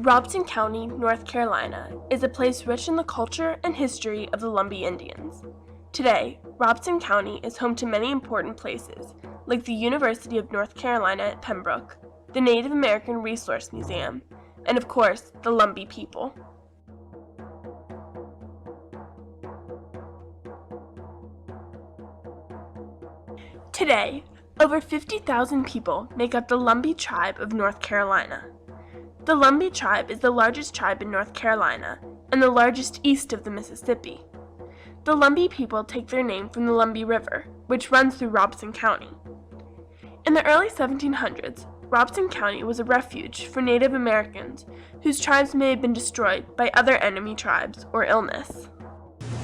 Robeson County, North Carolina, is a place rich in the culture and history of the Lumbee Indians. Today, Robeson County is home to many important places, like the University of North Carolina at Pembroke, the Native American Resource Museum, and of course, the Lumbee people. Today, over 50,000 people make up the Lumbee tribe of North Carolina. The Lumbee tribe is the largest tribe in North Carolina and the largest east of the Mississippi. The Lumbee people take their name from the Lumbee River, which runs through Robeson County. In the early 1700s, Robeson County was a refuge for Native Americans whose tribes may have been destroyed by other enemy tribes or illness.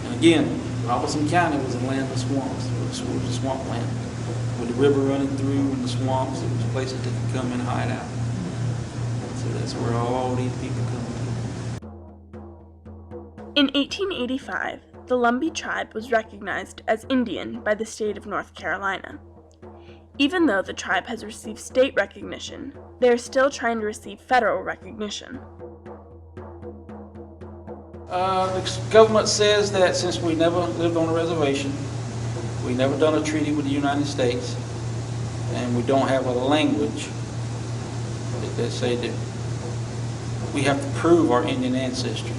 And again, Robeson County was a land of swamps. It was a swampland. With the river running through and the swamps, it was places that could come and hide out. So that's where all these people come to. In 1885, the Lumbee tribe was recognized as Indian by the state of North Carolina. Even though the tribe has received state recognition, they are still trying to receive federal recognition. The government says that since we never lived on a reservation, we never done a treaty with the United States, and we don't have a language, they say that we have to prove our Indian ancestry.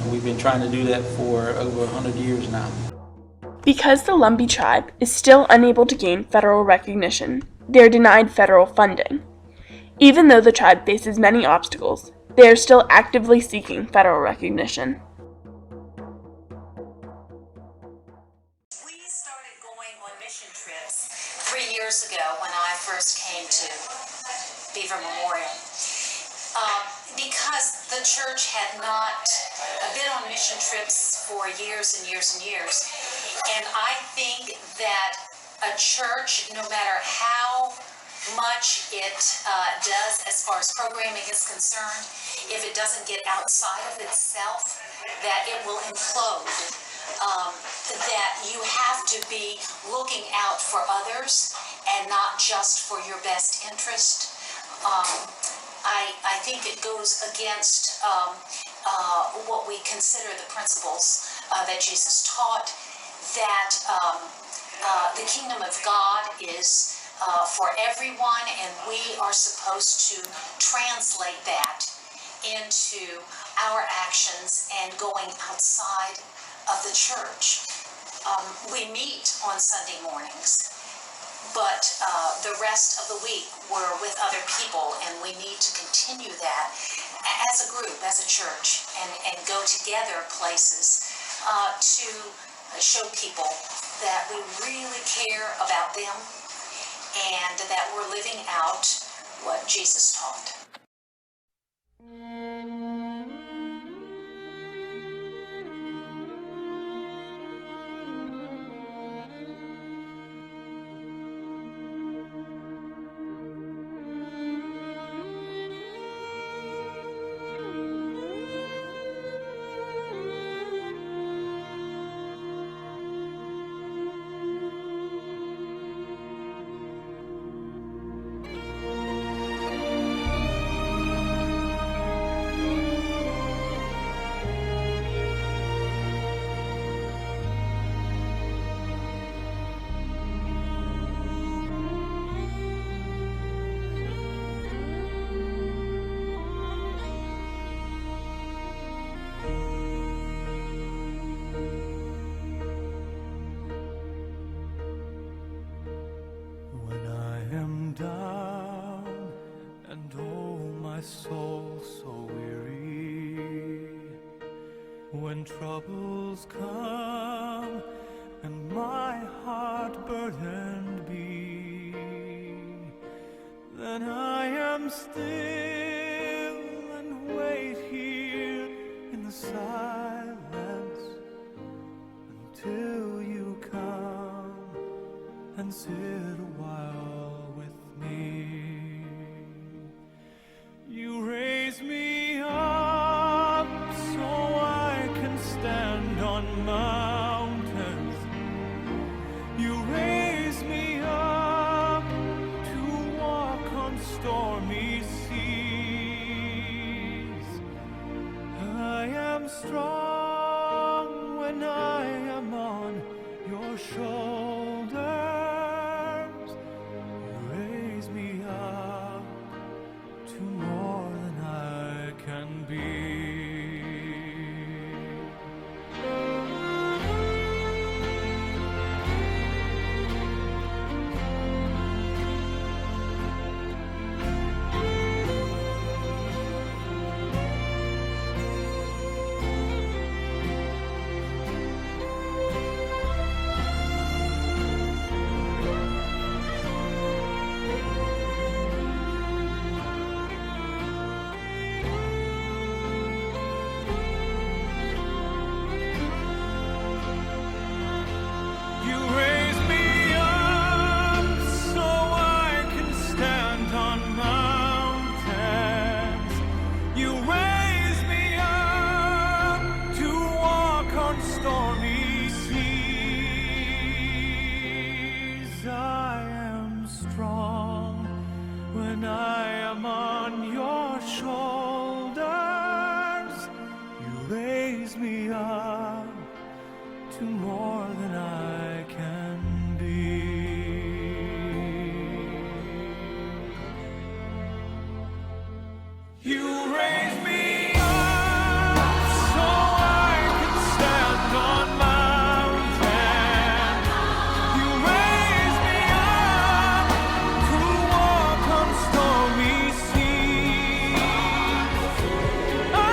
And we've been trying to do that for over 100 years now. Because the Lumbee tribe is still unable to gain federal recognition, they are denied federal funding. Even though the tribe faces many obstacles, they are still actively seeking federal recognition. We started going on mission trips 3 years ago when I first came to Beaver Memorial. Because the church had not been on mission trips for years and years and years. And I think that a church, no matter how much it does as far as programming is concerned, if it doesn't get outside of itself, that it will implode. That you have to be looking out for others and not just for your best interest. I think it goes against what we consider the principles that Jesus taught, that the kingdom of God is for everyone, and we are supposed to translate that into our actions and going outside of the church. We meet on Sunday mornings, but the rest of the week we're with other people, and we need to continue that as a group, as a church, and go together places to show people that we really care about them and that we're living out what Jesus taught. Down and oh, my soul so weary, when troubles come and my heart burdened be, then I am still and wait here in the silence until you come and sit a while with me. You raise me up so I can stand on mountains. You raise me up to walk on stormy seas. shoulders. You raise me up to more than I can be. You raise me up so I can stand on mountains. You raise me up to walk on stormy seas. I am strong when I am on your shoulders. You raise me up to more than I can be. You raise me up so I can stand on mountains. You raise me up to walk on stormy seas. I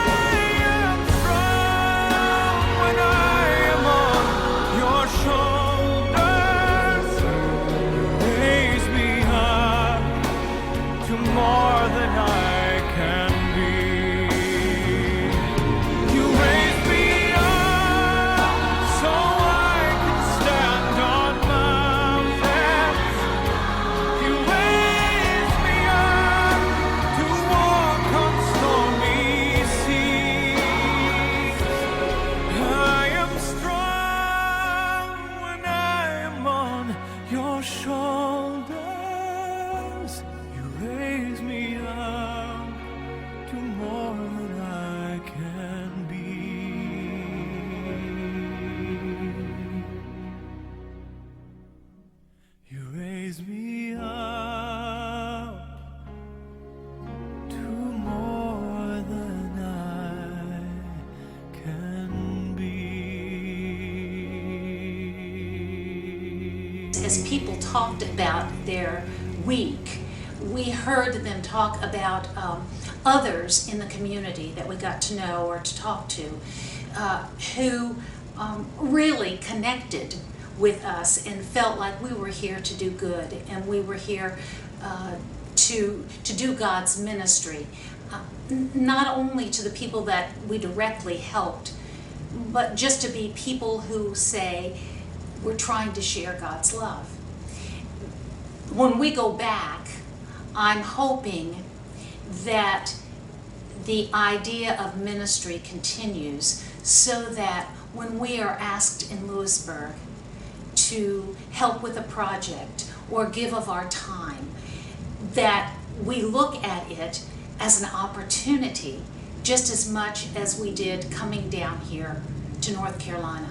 am strong when I am on your shoulders. Raise me up to more than I can be. You raise me up so I can stand on mountains. You raise me up to walk on stormy seas. I am strong when I am on your shoulders. You raise me up to more than I can be. You raise me up to more than I can be. As people talked about their week, we heard them talk about others in the community that we got to know or to talk to who really connected with us and felt like we were here to do good and we were here to do God's ministry, not only to the people that we directly helped, but just to be people who say, we're trying to share God's love. When we go back, I'm hoping that the idea of ministry continues so that when we are asked in Lewisburg to help with a project or give of our time, that we look at it as an opportunity just as much as we did coming down here to North Carolina.